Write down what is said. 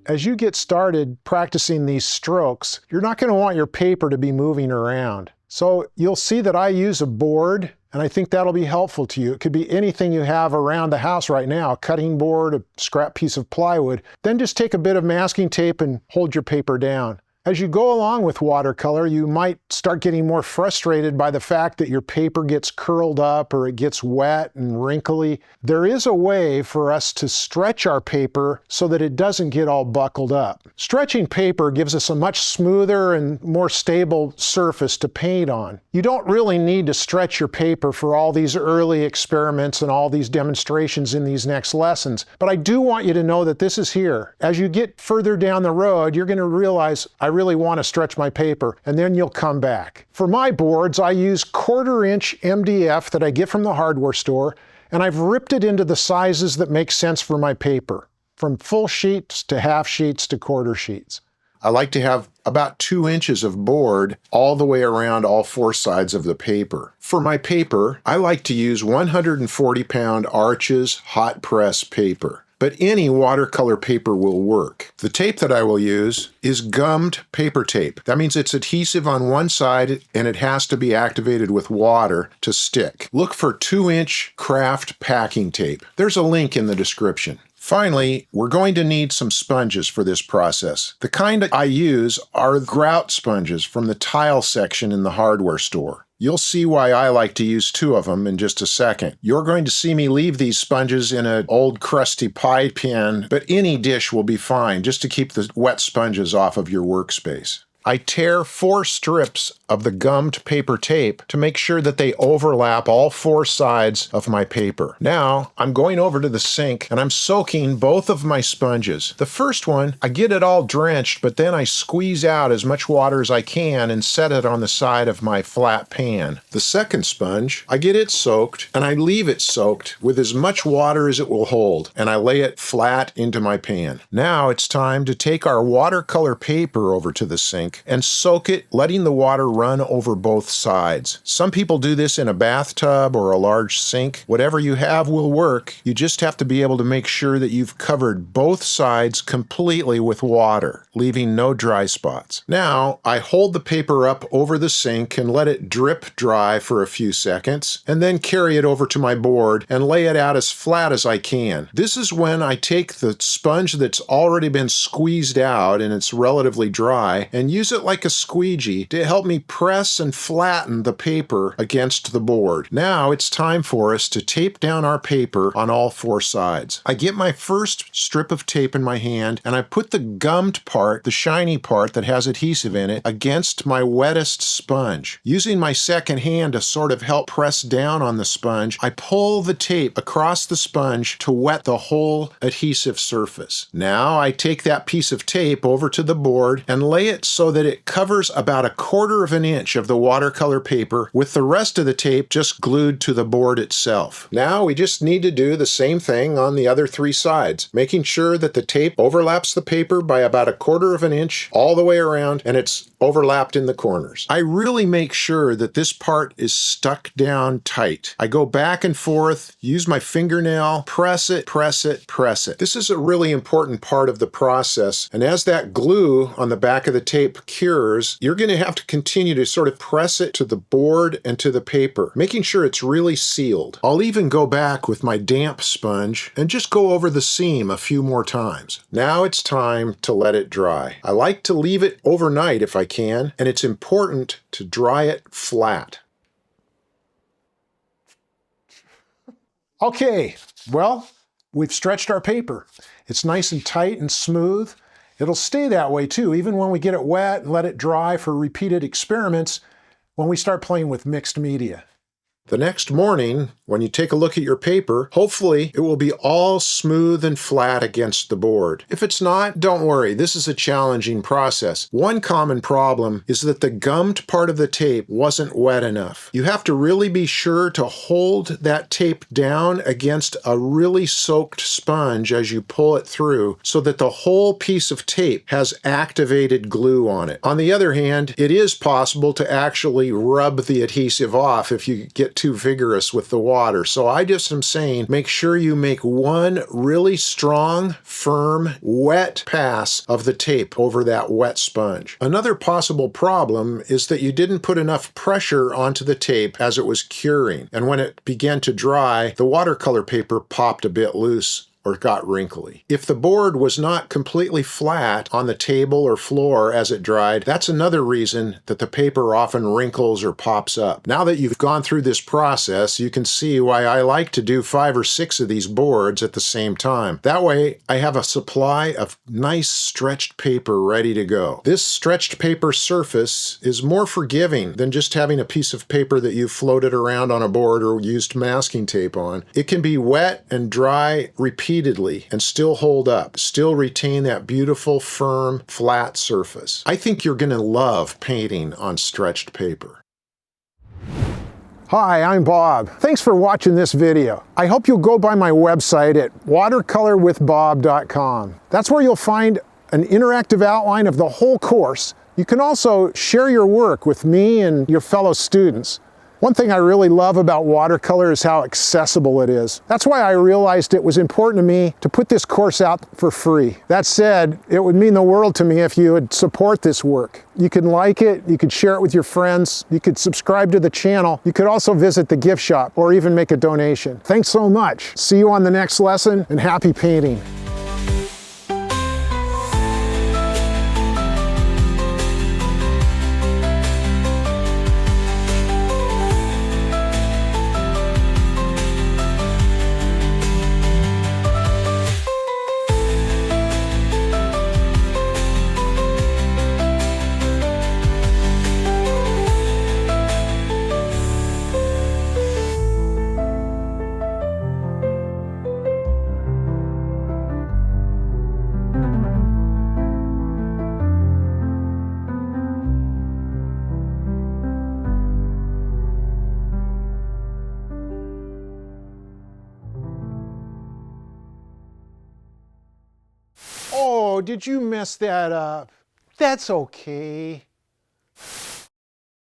As you get started practicing these strokes, you're not going to want your paper to be moving around. So you'll see that I use a board, and I think that'll be helpful to you. It could be anything you have around the house right now, a cutting board, a scrap piece of plywood. Then just take a bit of masking tape and hold your paper down. As you go along with watercolor, you might start getting more frustrated by the fact that your paper gets curled up or it gets wet and wrinkly. There is a way for us to stretch our paper so that it doesn't get all buckled up. Stretching paper gives us a much smoother and more stable surface to paint on. You don't really need to stretch your paper for all these early experiments and all these demonstrations in these next lessons, but I do want you to know that this is here. As you get further down the road, you're going to realize, I really want to stretch my paper, and then you'll come back. For my boards, I use 1/4-inch MDF that I get from the hardware store, and I've ripped it into the sizes that make sense for my paper, from full sheets to half sheets to quarter sheets. I like to have about 2 inches of board all the way around all 4 sides of the paper. For my paper, I like to use 140-pound Arches hot press paper. But any watercolor paper will work. The tape that I will use is gummed paper tape. That means it's adhesive on one side and it has to be activated with water to stick. Look for 2-inch craft packing tape. There's a link in the description. Finally, we're going to need some sponges for this process. The kind that I use are grout sponges from the tile section in the hardware store. You'll see why I like to use 2 of them in just a second. You're going to see me leave these sponges in an old crusty pie pan, but any dish will be fine just to keep the wet sponges off of your workspace. I tear 4 strips of the gummed paper tape to make sure that they overlap all 4 sides of my paper. Now, I'm going over to the sink and I'm soaking both of my sponges. The first one, I get it all drenched, but then I squeeze out as much water as I can and set it on the side of my flat pan. The second sponge, I get it soaked and I leave it soaked with as much water as it will hold, and I lay it flat into my pan. Now it's time to take our watercolor paper over to the sink and soak it, letting the water run over both sides. Some people do this in a bathtub or a large sink. Whatever you have will work. You just have to be able to make sure that you've covered both sides completely with water, leaving no dry spots. Now, I hold the paper up over the sink and let it drip dry for a few seconds, and then carry it over to my board and lay it out as flat as I can. This is when I take the sponge that's already been squeezed out and it's relatively dry and use it like a squeegee to help me press and flatten the paper against the board. Now it's time for us to tape down our paper on all 4 sides. I get my first strip of tape in my hand and I put the gummed part, the shiny part that has adhesive in it, against my wettest sponge. Using my second hand to sort of help press down on the sponge, I pull the tape across the sponge to wet the whole adhesive surface. Now I take that piece of tape over to the board and lay it so that it covers about 1/4 of an inch of the watercolor paper, with the rest of the tape just glued to the board itself. Now we just need to do the same thing on the other 3 sides, making sure that the tape overlaps the paper by about 1/4 of an inch all the way around, and it's overlapped in the corners. I really make sure that this part is stuck down tight. I go back and forth, use my fingernail, press it, press it, press it. This is a really important part of the process, and as that glue on the back of the tape cures, you're going to have to continue to sort of press it to the board and to the paper, making sure it's really sealed. I'll even go back with my damp sponge and just go over the seam a few more times. Now it's time to let it dry. I like to leave it overnight if I can, and it's important to dry it flat. Okay, well, we've stretched our paper. It's nice and tight and smooth. It'll stay that way too, even when we get it wet and let it dry for repeated experiments when we start playing with mixed media. The next morning, when you take a look at your paper, hopefully it will be all smooth and flat against the board. If it's not, don't worry, this is a challenging process. One common problem is that the gummed part of the tape wasn't wet enough. You have to really be sure to hold that tape down against a really soaked sponge as you pull it through so that the whole piece of tape has activated glue on it. On the other hand, it is possible to actually rub the adhesive off if you get get too vigorous with the water. So I just am saying, make sure you make one really strong, firm, wet pass of the tape over that wet sponge. Another possible problem is that you didn't put enough pressure onto the tape as it was curing. And when it began to dry, the watercolor paper popped a bit loose or got wrinkly. If the board was not completely flat on the table or floor as it dried, that's another reason that the paper often wrinkles or pops up. Now that you've gone through this process, you can see why I like to do 5 or 6 of these boards at the same time. That way, I have a supply of nice stretched paper ready to go. This stretched paper surface is more forgiving than just having a piece of paper that you floated around on a board or used masking tape on. It can be wet and dry repeatedly and still hold up, still retain that beautiful, firm, flat surface. I think you're going to love painting on stretched paper. Hi, I'm Bob. Thanks for watching this video. I hope you'll go by my website at watercolorwithbob.com. That's where you'll find an interactive outline of the whole course. You can also share your work with me and your fellow students. One thing I really love about watercolor is how accessible it is. That's why I realized it was important to me to put this course out for free. That said, it would mean the world to me if you would support this work. You can like it, you could share it with your friends, you could subscribe to the channel, you could also visit the gift shop or even make a donation. Thanks so much. See you on the next lesson, and happy painting. Oh, did you mess that up? That's okay.